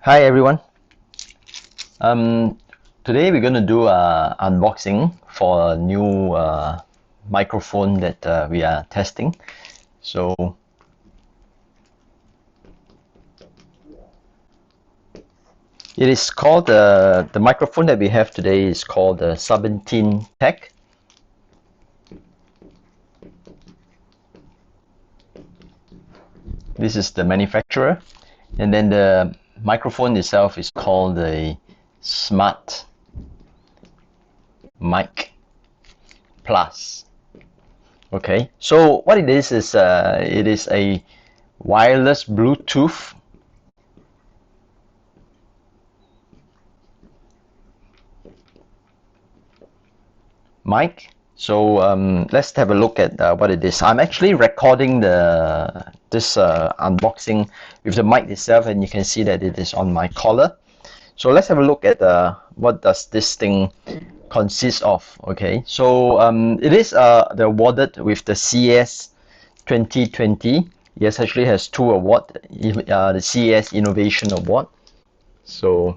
Hi everyone. Today we're going to do a unboxing for a new microphone that we are testing. So it is called the microphone that we have today is called the Sabinetek. This is the manufacturer, and then the microphone itself is called the SMARTmike Plus. Okay, so what it is it is a wireless Bluetooth mic. So let's have a look at what it is. I'm actually recording this unboxing with the mic itself, and you can see that it is on my collar. So let's have a look at what does this thing consist of. Okay, so it is awarded with the CES 2020. Yes, actually has two awards, the CES Innovation Award. So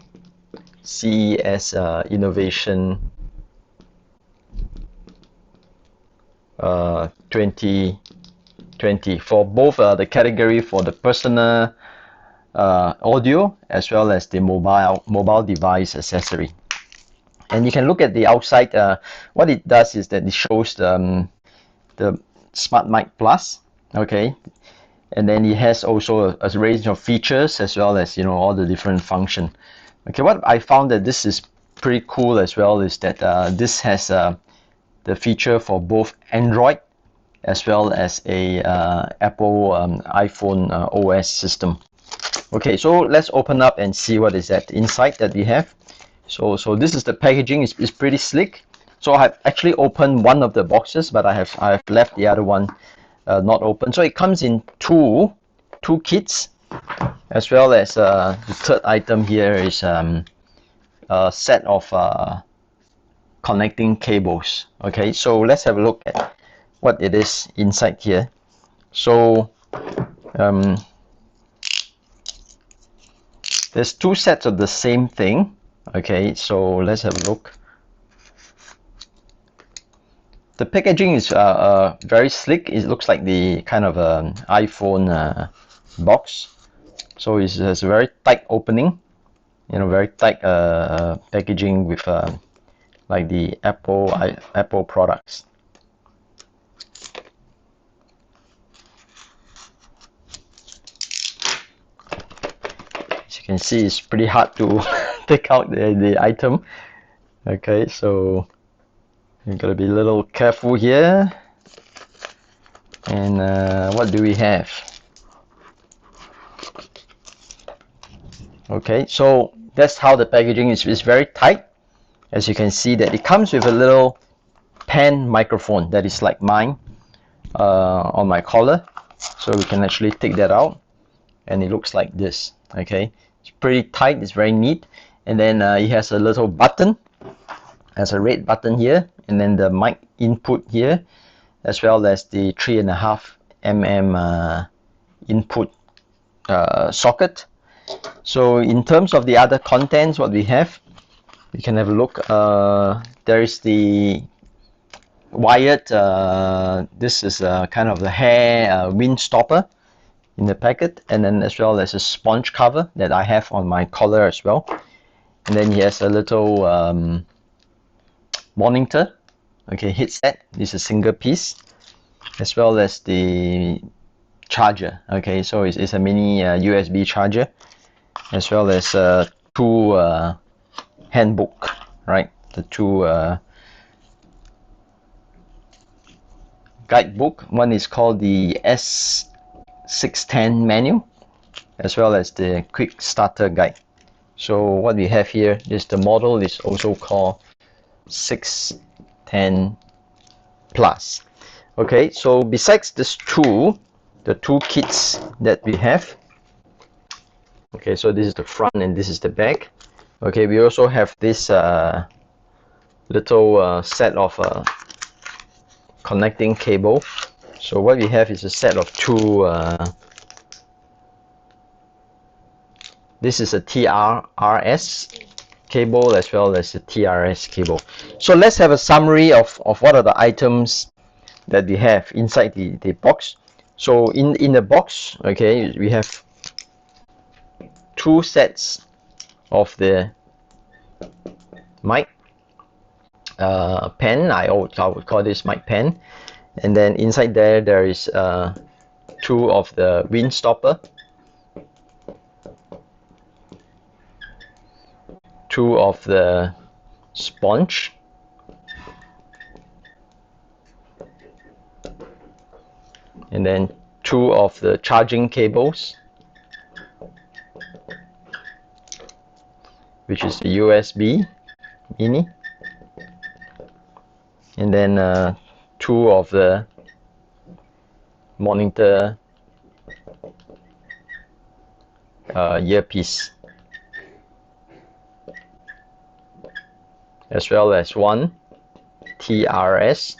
CES Innovation 2020 for both the category for the personal audio as well as the mobile device accessory. And you can look at the outside. What it does is that it shows the SMARTmike Plus. Okay, and then it has also a range of features as well as all the different function. Okay, what I found that this is pretty cool as well is that this has the feature for both Android as well as a Apple iPhone OS system. Okay, so let's open up and see what is that inside that we have. So this is the packaging. It's pretty slick. So I have actually opened one of the boxes, but I have left the other one not open. So it comes in two kits, as well as the third item here is a set of connecting cables. Okay, so let's have a look at what it is inside here. So there's two sets of the same thing. Okay, so let's have a look. The packaging is very slick. It looks like the kind of iPhone box. So it has a very tight opening, very tight packaging with like the Apple products. As you can see, it's pretty hard to take out the item. Okay, so you gotta be a little careful here. And what do we have? Okay, so that's how the packaging is. It's very tight. As you can see that it comes with a little pen microphone that is like mine on my collar. So we can actually take that out and it looks like this. Okay, it's pretty tight, it's very neat. And then it has a little button, has a red button here, and then the mic input here, as well as the 3.5 mm input socket. So in terms of the other contents, what we have, you can have a look. There is the wired, this is kind of the hair wind stopper in the packet, and then as well as a sponge cover that I have on my collar as well. And then he has a little monitor, okay, headset. This is a single piece, as well as the charger. Okay, so it's a mini USB charger, as well as two handbook, right? The two guidebook. One is called the S610 manual, as well as the quick starter guide. So what we have here is the model is also called 610 Plus. Okay, so besides the two kits that we have. Okay, so this is the front and this is the back. Okay, we also have this little set of connecting cable. So what we have is a set of two This is a TRRS cable as well as a TRS cable. So let's have a summary of what are the items that we have inside the box. So in the box, okay, we have 2 sets of the mic pen. I would call this mic pen, and then inside there is 2 of the wind stopper, 2 of the sponge, and then 2 of the charging cables, which is the USB mini, and then 2 of the monitor earpiece, as well as 1 TRS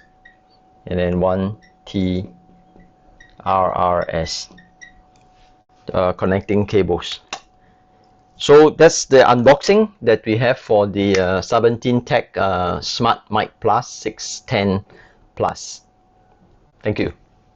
and then 1 TRRS connecting cables. So that's the unboxing that we have for the Sabinetek SMARTmike Plus 610 Plus. Thank you.